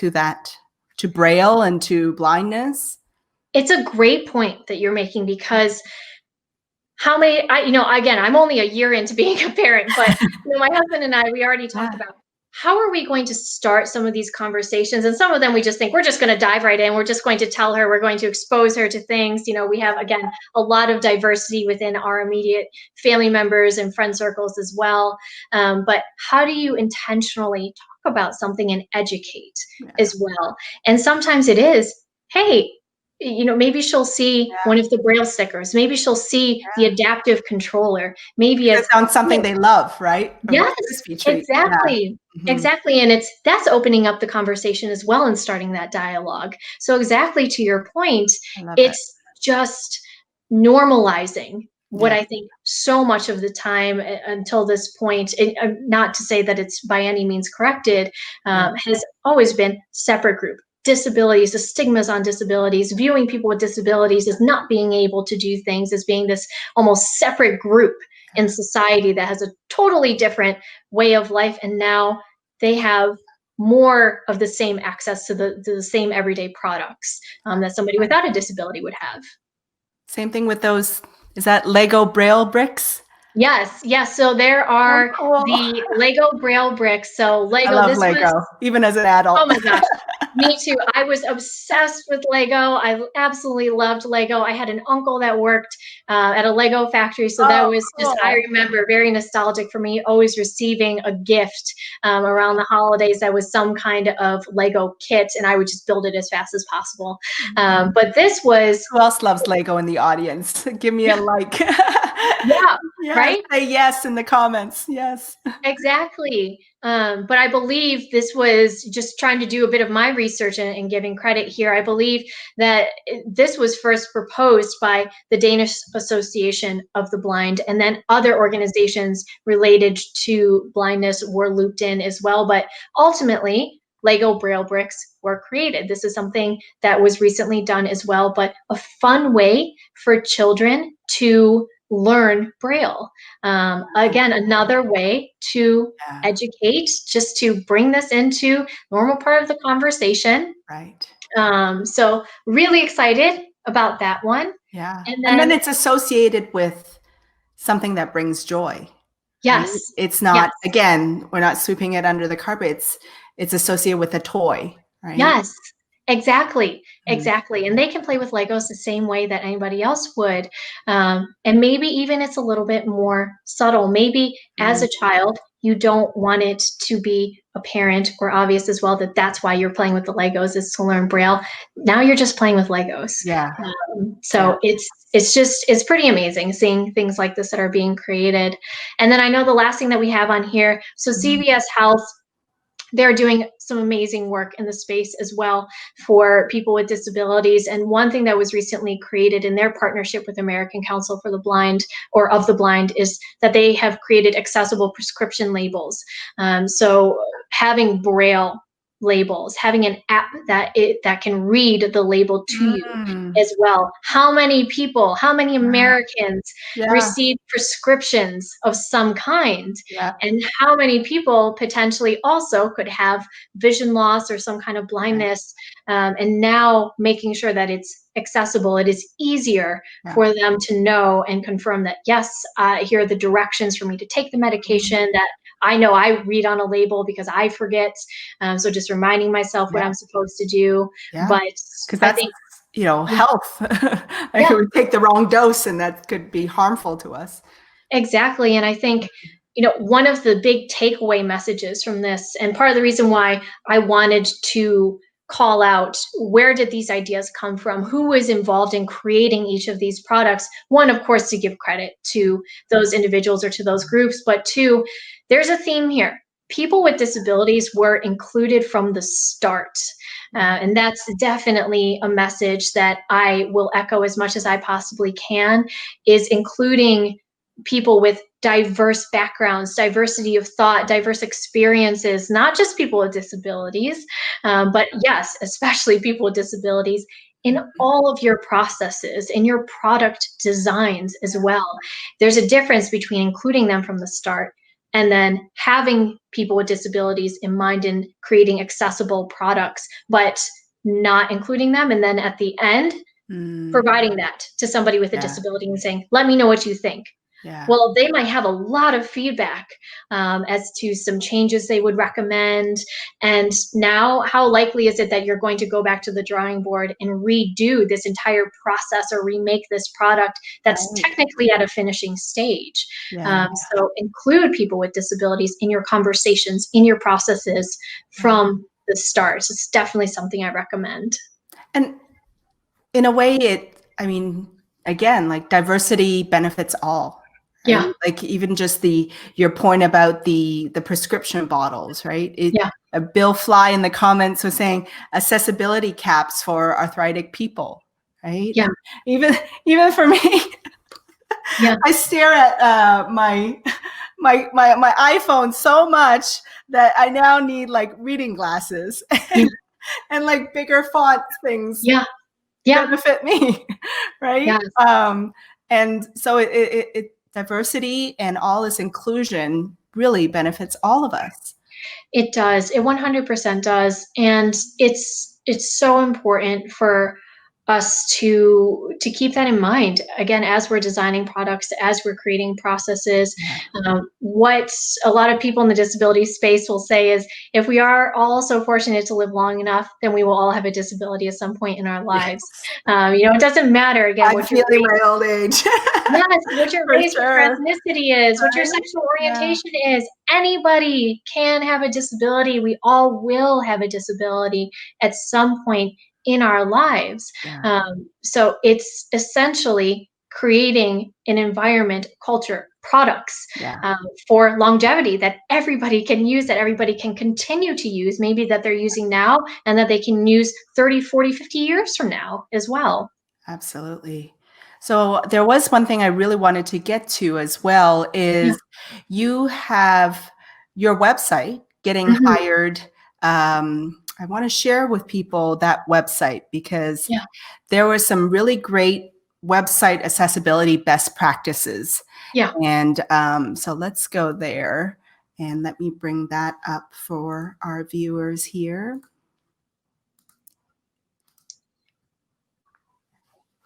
that, to Braille and to blindness. It's a great point that you're making because how many again, I'm only a year into being a parent, but my husband and I, we already talked Yeah. about how are we going to start some of these conversations, and some of them we just think we're just going to dive right in, we're just going to tell her, we're going to expose her to things. We have, again, a lot of diversity within our immediate family members and friend circles as well. But how do you intentionally talk about something and educate Yeah. as well? And sometimes it is, hey, maybe she'll see one of the Braille stickers. Maybe she'll see the adaptive controller. Maybe Because it it's, sounds something "Hey." they love, right? A Rice Yes, Krispie treat. Yeah. exactly. Mhm. Exactly. And that's opening up the conversation as well and starting that dialogue. So exactly to your point, I love it. it's just normalizing what Yeah. I think so much of the time until this point, and not to say that it's by any means corrected, Yeah. has always been separate group. Disabilities, the stigmas on disabilities, viewing people with disabilities as not being able to do things, as being this almost separate group in society that has a totally different way of life. And now they have more of the same access to the same everyday products that somebody without a disability would have. Same thing with those, is that Lego Braille bricks? Yes, yes. So there Oh, are cool. the Lego Braille bricks. So I Lego, love this was, Lego, even as an oh adult. my gosh, me too. I was obsessed with Lego. I absolutely loved Lego. I had an uncle that worked at a Lego factory. So that Oh, was just, I cool. remember, very nostalgic for me, always receiving a gift around the holidays that was some kind of Lego kit. And I would just build it as fast as possible. But this was, Who else loves Lego in the audience? Give me a like. yeah, Yeah, right? say yes in the comments. Yes. Exactly. But I believe this was just trying to do a bit of my research and giving credit here. I believe that this was first proposed by the Danish Association of the Blind, and then other organizations related to blindness were looped in as well. But ultimately, Lego Braille bricks were created. This is something that was recently done as well, but a fun way for children to learn Braille. Again, another way to Yeah, educate, just to bring this into normal part of the conversation. right. So really excited about that one. Yeah. And And then then, it's associated with something that brings joy, right? yes, It's yes, not, again, we're not sweeping it under the carpet. It's associated with a toy, right? yes, exactly, Mm. exactly. And they can play with Legos the same way that anybody else would. And maybe even it's a little bit more subtle. Maybe as Mm. a child, you don't want it to be apparent or obvious as well that that's why you're playing with the Legos is to learn Braille. Now you're just playing with Legos. Yeah. Yeah. So it's pretty amazing seeing things like this that are being created. And then I know the last thing that we have on here. So Mhm. CVS Health, they're doing some amazing work in the space as well for people with disabilities. And one thing that was recently created in their partnership with American Council for the Blind, or of the Blind, is that they have created accessible prescription labels. So having Braille labels, having an app that can read the label to you Mm. as well. How many people, how many Americans Yeah. receive prescriptions of some kind? Yeah. And how many people potentially also could have vision loss or some kind of Right. blindness, and now making sure that it's accessible, it is easier Yeah. for them to know and confirm that, yes, here are the directions for me to take the medication that I know I read on a label because I forget. So just reminding myself what Yeah. I'm supposed to do. Yeah. But Because I that's, think, yeah, health. Like, it yeah, would take the wrong dose and that could be harmful to us. exactly. And I think, one of the big takeaway messages from this, and part of the reason why I wanted to call out where did these ideas come from, who was involved in creating each of these products. One, of course, to give credit to those individuals or to those groups, but two, there's a theme here. People with disabilities were included from the start. And that's definitely a message that I will echo as much as I possibly can, is including people with diverse backgrounds, diversity of thought, diverse experiences, not just people with disabilities, but yes, especially people with disabilities, in all of your processes, in your product designs as well. There's a difference between including them from the start and then having people with disabilities in mind in creating accessible products, but not including them. And then at the end, Mm. providing that to somebody with a Yeah. disability and saying, let me know what you think. Yeah. Well, they might have a lot of feedback as to some changes they would recommend. And now, how likely is it that you're going to go back to the drawing board and redo this entire process or remake this product that's Right. technically at a finishing stage? Yeah. So, include people with disabilities in your conversations, in your processes Yeah. from the start. It's definitely something I recommend. And in a way, again, like, diversity benefits all, right? Yeah, Like, even just your point about the prescription bottles, right? yeah, Bill Fly in the comments was saying accessibility caps for arthritic people, right? yeah. And even for me, Yeah. I stare at my iPhone so much that I now need like reading glasses Yeah. and like bigger font things Yeah. Yeah. benefit me, right? Yes. And so diversity and all this inclusion really benefits all of us. It does. It 100% does. And it's so important for us to keep that in mind again as we're designing products, as we're creating processes. Yeah. What a lot of people in the disability space will say is, if we are all so fortunate to live long enough, then we will all have a disability at some point in our lives. Yes. It doesn't matter again I'm what your feeling my old age. Yes, what your For race, what your sure. ethnicity is, what your Right? sexual Yeah. orientation is. Anybody can have a disability. We all will have a disability at some point in our lives. Yeah. So it's essentially creating an environment, culture, products Yeah. for longevity that everybody can use, that everybody can continue to use, maybe that they're using now and that they can use 30, 40, 50 years from now as well. Absolutely. So there was one thing I really wanted to get to as well Yeah. is you have your website, Getting Mhm. Hired. I want to share with people that website because Yeah. there were some really great website accessibility best practices. Yeah. And so let's go there and let me bring that up for our viewers here.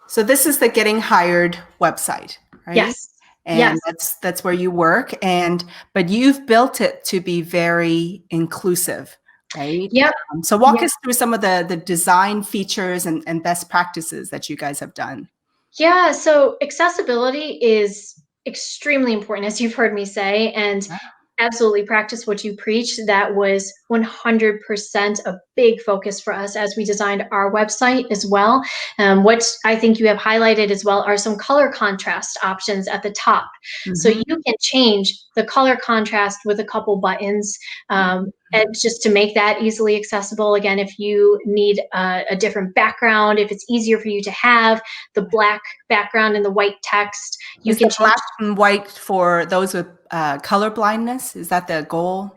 So this is the Getting Hired website, right? Yes. And Yes. that's where you work, but you've built it to be very inclusive, right? Yep. So walk Yep. us through some of the design features and best practices that you guys have done. Yeah. So accessibility is extremely important, as you've heard me say, and Yeah. absolutely practice what you preach. That was 100% a big focus for us as we designed our website as well. What I think you have highlighted as well are some color contrast options at the top. So Mhm. you can change the color contrast with a couple buttons. And just to make that easily accessible, again, if you need a different background, if it's easier for you to have the black background and the white text, you Is can the change. black and white for those with color blindness? Is that the goal?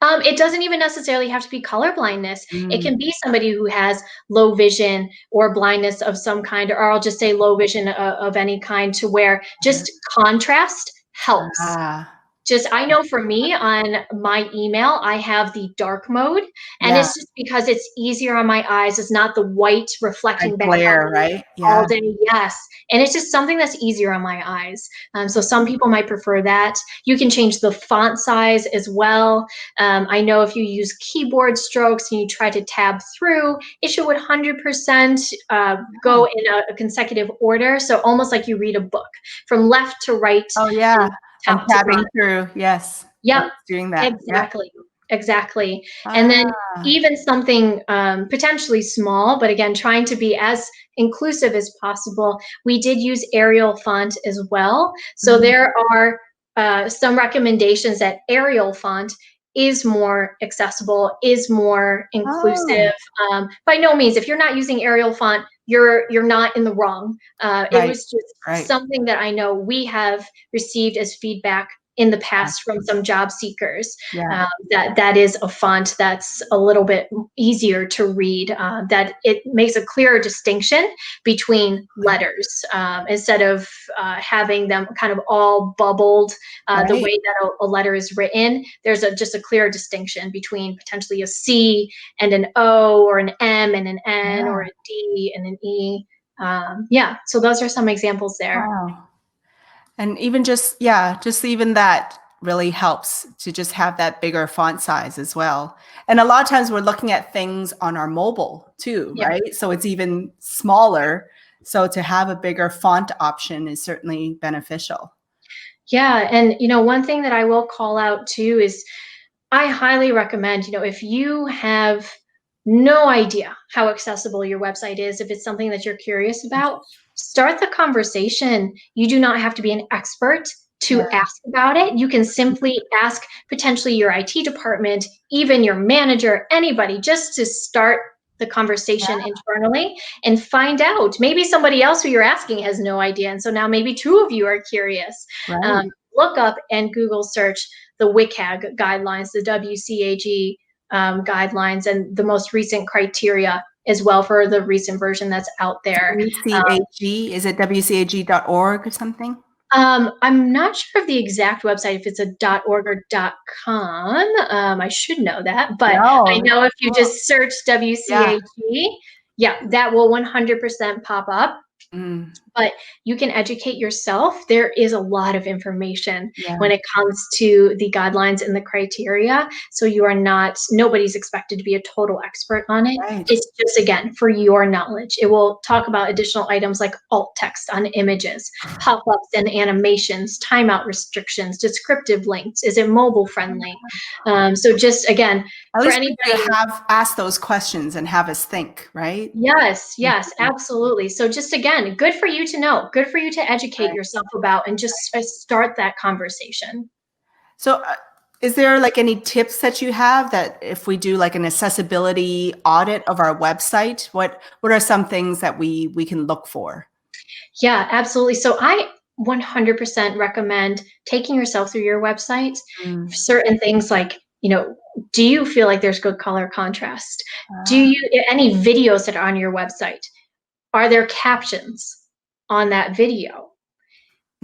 It doesn't even necessarily have to be color blindness. It Mm. can be somebody who has low vision or blindness of some kind, or I'll just say low vision of any kind, to where just contrast helps. Ah, Just, I know for me on my email, I have the dark mode, and yeah, it's just because it's easier on my eyes. It's not the white like reflecting back on glare, me right? all Yeah. day. Yes. And it's just something that's easier on my eyes. So some people might prefer that. You can change the font size as well. I know if you use keyboard strokes and you try to tab through, it should 100% go in a consecutive order. So almost like you read a book from left to right Oh, yeah. and And top to tabbing bottom. through. Yes. Yep, It's doing that. Yep. exactly, exactly. And then Ah. even something potentially small, but again, trying to be as inclusive as possible, we did use Arial font as well. So Mhm. there are some recommendations that Arial font is more accessible, is more Oh, inclusive. By no means, if you're not using Arial font, you're not in the wrong. It right, was just right. something that I know we have received as feedback in the Yeah, past from some job seekers, yeah, that is a font that's a little bit easier to read, that it makes a clearer distinction between letters, instead of having them kind of all bubbled the right. way that a letter is written. There's just a clear distinction between potentially a C and an O, or an M and an N, or Yeah. a D and an E. Yeah, so those are some examples there. Wow. And even just even that really helps to just have that bigger font size as well. And a lot of times we're looking at things on our mobile too, Yeah. right? So it's even smaller. So to have a bigger font option is certainly beneficial. Yeah, and one thing that I will call out too is I highly recommend, if you have no idea how accessible your website is, if it's something that you're curious about, start the conversation. You do not have to be an expert Yeah. to ask about it. You can simply ask potentially your IT department, even your manager, anybody, just to start the conversation internally and find out. Maybe somebody else who you're asking has no idea. And so now maybe two of you are curious. Right. Look up and Google search the WCAG guidelines, the WCAG guidelines, and the most recent criteria as well for the recent version that's out there. WCAG, is it WCAG.org or something? I'm not sure of the exact website, if it's a .org or .com. I should know that, but I know if you just search WCAG, that will 100% pop up. But you can educate yourself. There is a lot of information when it comes to the guidelines and the criteria. So nobody's expected to be a total expert on it. Right. It's just, again, for your knowledge. It will talk about additional items like alt text on images, pop-ups and animations, timeout restrictions, descriptive links. Is it mobile friendly? So just, again, at for least anybody we have asked those questions and have us think, right? Yes, absolutely. So just, again, good for you to know, good for you to educate yourself about, and just start that conversation. So is there like any tips that you have that if we do like an accessibility audit of our website, what are some things that we can look for? Yeah, absolutely. So I 100% recommend taking yourself through your website. Certain things like, do you feel like there's good color contrast? Any videos that are on your website, are there captions on that video?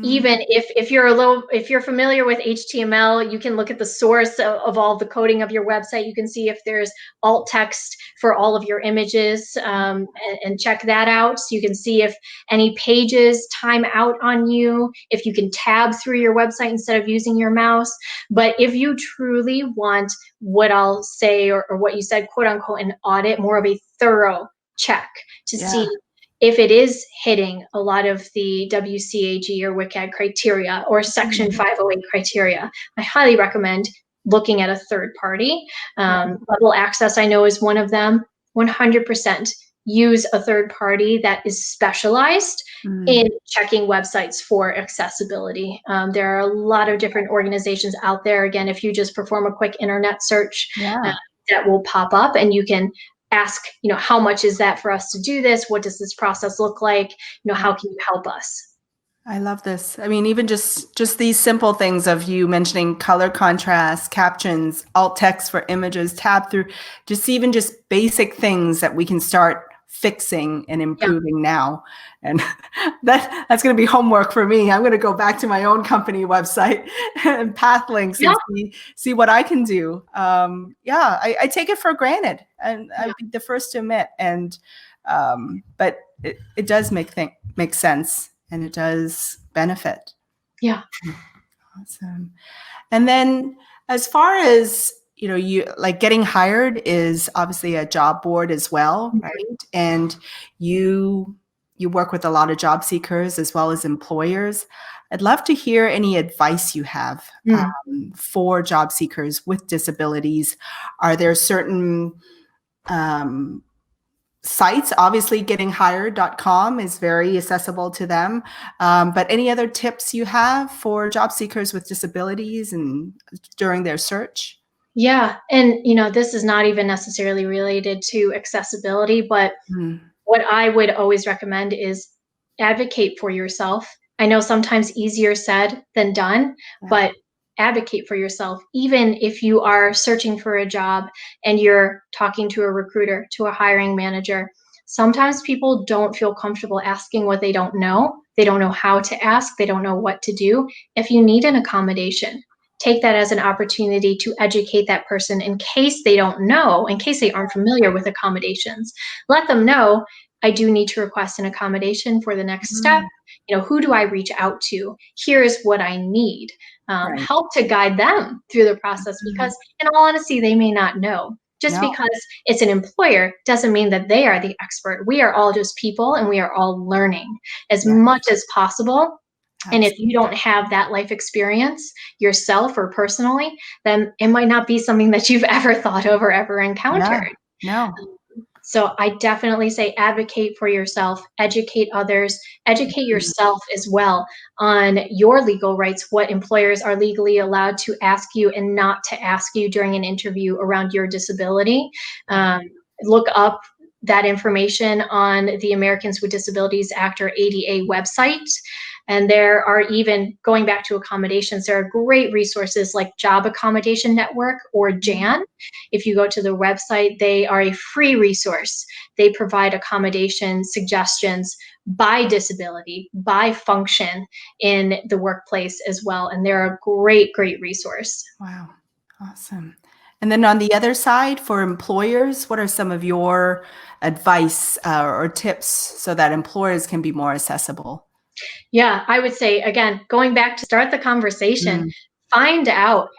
Even if you're familiar with HTML, you can look at the source of all the coding of your website. You can see if there's alt text for all of your images, and check that out. So you can see if any pages time out on you, if you can tab through your website instead of using your mouse. But if you truly want what I'll say, or what you said, quote unquote, an audit, more of a thorough check to see if it is hitting a lot of the WCAG or WCAG criteria or Section 508 criteria, I highly recommend looking at a third party. Level Access, I know, is one of them. 100% use a third party that is specialized in checking websites for accessibility. There are a lot of different organizations out there. Again, if you just perform a quick internet search, that will pop up, and you can ask, how much is that for us to do this? What does this process look like? How can you help us? I love this. I mean, even just these simple things of you mentioning color contrast, captions, alt text for images, tab through, just basic things that we can start fixing and improving now. And that's going to be homework for me. I'm going to go back to my own company website and path links and see what I can do. I take it for granted, and I'd be the first to admit. And but it does make sense, and it does benefit. Yeah. Awesome. And then as far as you like getting hired is obviously a job board as well, right? And you work with a lot of job seekers as well as employers. I'd love to hear any advice you have for job seekers with disabilities. Are there certain sites? Obviously, gettinghired.com is very accessible to them. But any other tips you have for job seekers with disabilities and during their search? Yeah. And, this is not even necessarily related to accessibility, but what I would always recommend is advocate for yourself. I know sometimes easier said than done, but advocate for yourself. Even if you are searching for a job and you're talking to a recruiter, to a hiring manager, sometimes people don't feel comfortable asking what they don't know. They don't know how to ask. They don't know what to do. If you need an accommodation, take that as an opportunity to educate that person in case they don't know, in case they aren't familiar with accommodations. Let them know, I do need to request an accommodation for the next step. Who do I reach out to? Here's what I need. Help to guide them through the process, because in all honesty, they may not know. Just because it's an employer doesn't mean that they are the expert. We are all just people, and we are all learning as much as possible. And if you don't have that life experience yourself or personally, then it might not be something that you've ever thought of or ever encountered. So I definitely say advocate for yourself, educate others, educate yourself as well on your legal rights, what employers are legally allowed to ask you and not to ask you during an interview around your disability. Look up that information on the Americans with Disabilities Act, or ADA website. And there are, even going back to accommodations, there are great resources like Job Accommodation Network, or JAN. If you go to their website, they are a free resource. They provide accommodation suggestions by disability, by function in the workplace as well. And they're a great, great resource. Wow. Awesome. And then on the other side, for employers, what are some of your advice or tips so that employers can be more accessible? Yeah, I would say, again, going back to start the conversation, Mm, find out,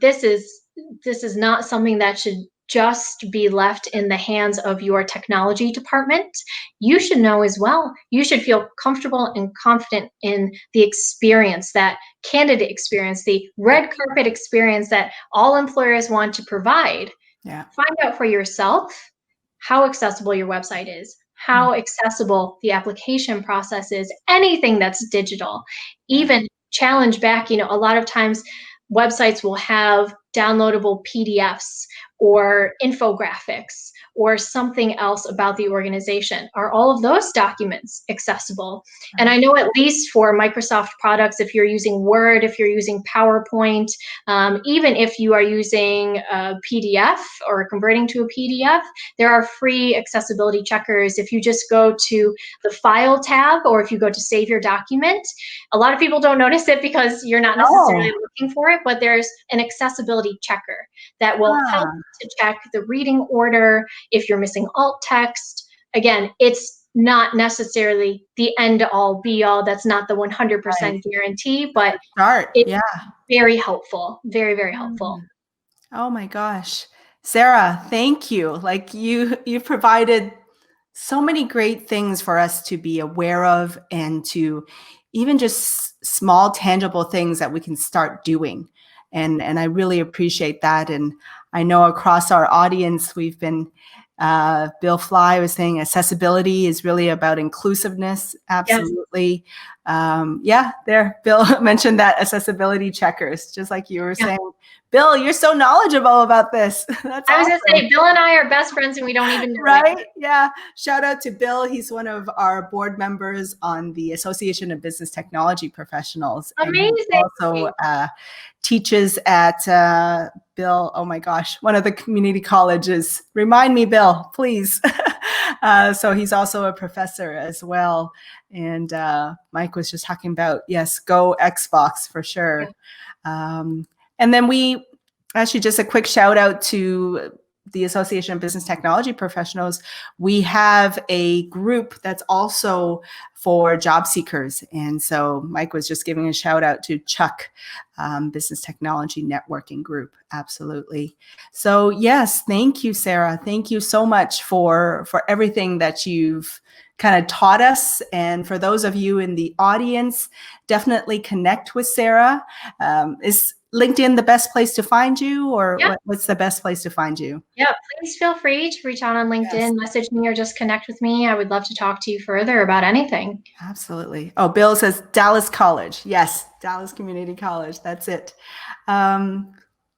this is not something that should just be left in the hands of your technology department. You should know as well. You should feel comfortable and confident in the experience, that candidate experience, the red carpet experience that all employers want to provide. yeah. Find out for yourself how accessible your website is, how accessible the application process is, anything that's digital. Yeah. Even challenge back, a lot of times websites will have downloadable PDFs or infographics or something else about the organization. Are all of those documents accessible? And I know, at least for Microsoft products, if you're using Word, if you're using PowerPoint, even if you are using a PDF or converting to a PDF, there are free accessibility checkers. If you just go to the File tab, or if you go to Save Your Document, a lot of people don't notice it because you're not necessarily looking for it, but there's an accessibility checker that will help to check the reading order, if you're missing alt text. Again, it's not necessarily the end-all be-all. That's not the 100% guarantee, but it's very helpful. Very, very helpful. Oh my gosh. Sarah, thank you. Like you've provided so many great things for us to be aware of, and to even just small tangible things that we can start doing. And I really appreciate that. And I know across our audience, we've been, Bill Fly was saying accessibility is really about inclusiveness. Absolutely. Yes. There, Bill mentioned that accessibility checkers, just like you were saying. Bill, you're so knowledgeable about this. That's I was awesome. going to say, Bill and I are best friends and we don't even know Right? Yeah. Shout out to Bill. He's one of our board members on the Association of Business Technology Professionals. Amazing. And he also teaches at Bill, oh my gosh, one of the community colleges. Remind me, Bill, please. So he's also a professor as well. And Mike was just talking about, yes, go Xbox for sure. And then we actually, just a quick shout out to the Association of Business Technology Professionals. We have a group that's also for job seekers. And so Mike was just giving a shout out to Chuck, Business Technology Networking Group. Absolutely. So yes, thank you, Sarah. Thank you so much for everything that you've kind of taught us. And for those of you in the audience, definitely connect with Sarah. Is LinkedIn the best place to find you, or what's the best place to find you? Yeah, please feel free to reach out on LinkedIn, message me, or just connect with me. I would love to talk to you further about anything. Absolutely. Oh, Bill says Dallas College. Yes, Dallas Community College. That's it.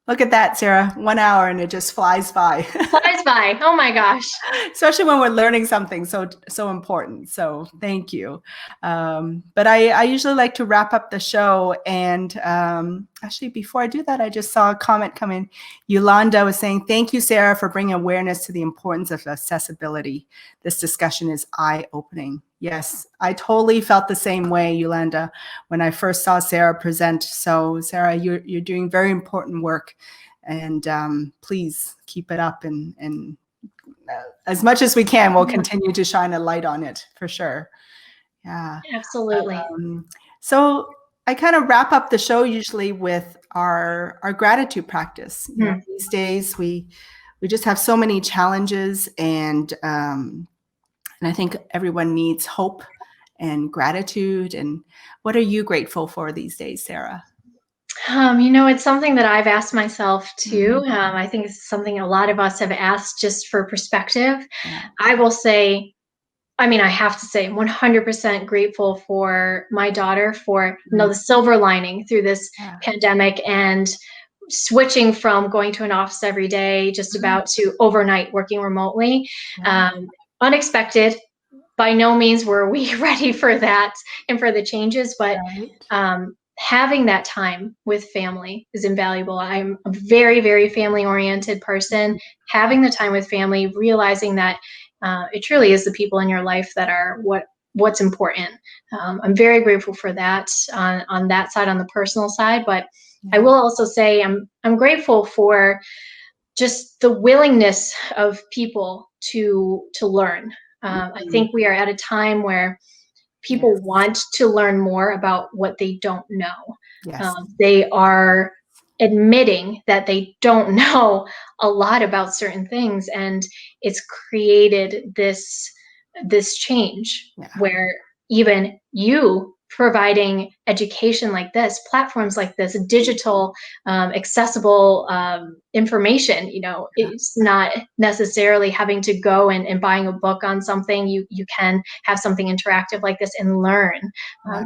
Look at that, Sarah. 1 hour and it just flies by. Flies by. Oh my gosh. Especially when we're learning something so important. So thank you. But I usually like to wrap up the show. And actually, before I do that, I just saw a comment come in. Yolanda was saying, thank you, Sarah, for bringing awareness to the importance of accessibility. This discussion is eye-opening. Yes, I totally felt the same way, Yolanda, when I first saw Sarah present. So Sarah, you're doing very important work, and please keep it up. And as much as we can, we'll continue to shine a light on it for sure. Yeah, absolutely. So I kind of wrap up the show usually with our gratitude practice. You know, these days we just have so many challenges, and I think everyone needs hope and gratitude. And what are you grateful for these days, Sarah? It's something that I've asked myself too. I think it's something a lot of us have asked, just for perspective. I will say, I have to say, 100% grateful for my daughter, for the silver lining through this pandemic, and switching from going to an office every day, just about to overnight working remotely. Unexpected. By no means were we ready for that and for the changes, but having that time with family is invaluable. I'm a very, very family-oriented person. Having the time with family, realizing that it truly is the people in your life that are what's important. I'm very grateful for that on that side, on the personal side. But I will also say I'm grateful for just the willingness of people to learn. I think we are at a time where people want to learn more about what they don't know. They are admitting that they don't know a lot about certain things, and it's created this change where even you providing education like this, platforms like this, digital, accessible information, it's not necessarily having to go and buying a book on something. You can have something interactive like this and learn,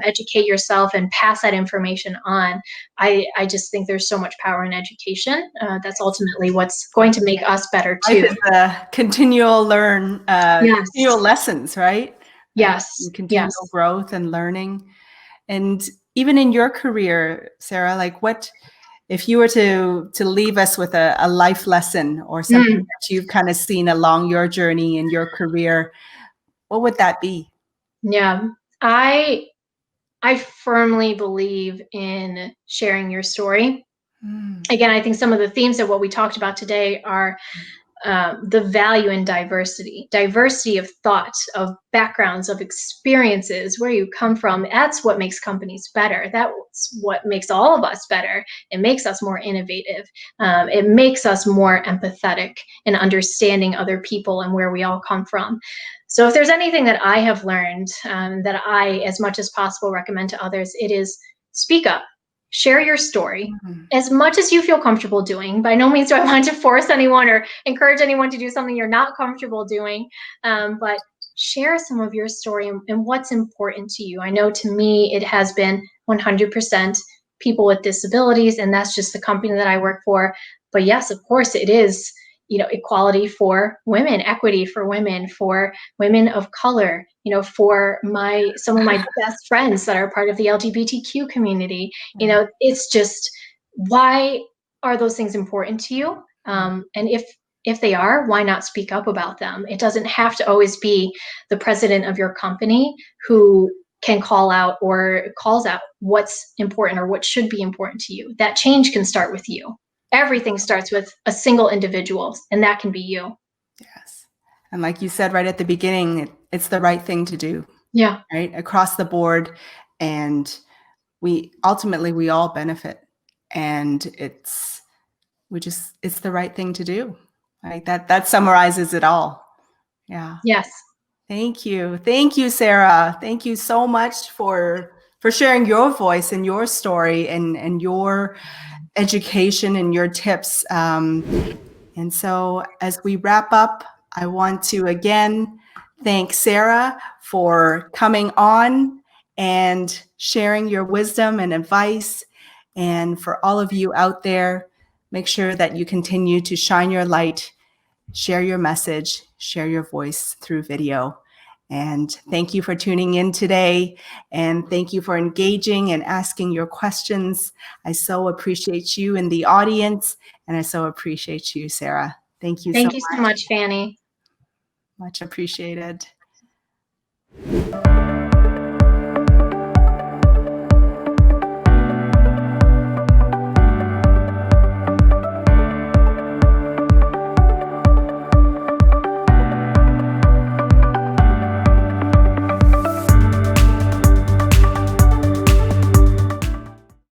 educate yourself and pass that information on. I just think there's so much power in education. That's ultimately what's going to make us better too. Life is a continual continual lessons, right? Yes. Continual growth and learning. And even in your career, Sarah, like what, if you were to leave us with a life lesson or something that you've kind of seen along your journey in your career, what would that be? Yeah, I firmly believe in sharing your story. Again, I think some of the themes of what we talked about today are the value in diversity of thought, of backgrounds, of experiences, where you come from. That's what makes companies better. That's what makes all of us better. It makes us more innovative. It makes us more empathetic in understanding other people and where we all come from. So if there's anything that I have learned that I, as much as possible, recommend to others, it is speak up. Share your story as much as you feel comfortable doing. By no means do I want to force anyone or encourage anyone to do something you're not comfortable doing, but share some of your story and what's important to you. I know to me, it has been 100% people with disabilities, and that's just the company that I work for. But yes, of course, it is, equality for women, equity for women of color, for some of my best friends that are part of the LGBTQ community. It's just, why are those things important to you? And if they are, why not speak up about them? It doesn't have to always be the president of your company who can call out or calls out what's important or what should be important to you. That change can start with you. Everything starts with a single individual, and that can be you. Yes. And like you said right at the beginning, it's the right thing to do. Yeah. Right? Across the board. And we all benefit. And it's the right thing to do. Right? That summarizes it all. Yeah. Yes. Thank you. Thank you, Sarah. Thank you so much for sharing your voice and your story and your education and your tips. And so as we wrap up, I want to again thank Sarah for coming on and sharing your wisdom and advice. And for all of you out there, make sure that you continue to shine your light, share your message, share your voice through video. And thank you for tuning in today. And thank you for engaging and asking your questions. I so appreciate you in the audience. And I so appreciate you, Sarah. Thank you so much. Thank you so much, Fanny. Much appreciated.